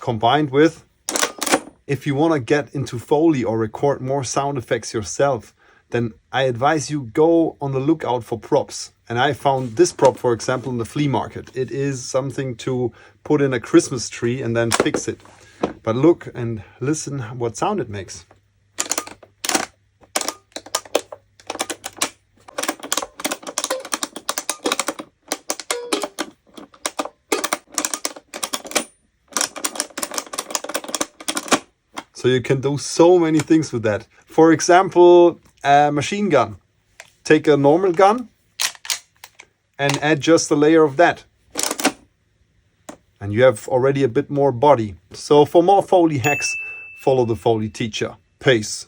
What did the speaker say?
combined with, if you want to get into Foley or record more sound effects yourself, then I advise you go on the lookout for props. And I found this prop, for example, in the flea market. It is something to put in a Christmas tree and then fix it. But look and listen what sound it makes. So you can do so many things with that. For example, a machine gun. Take a normal gun and add just a layer of that. And you have already a bit more body. So for more Foley hacks, follow the Foley teacher. Peace.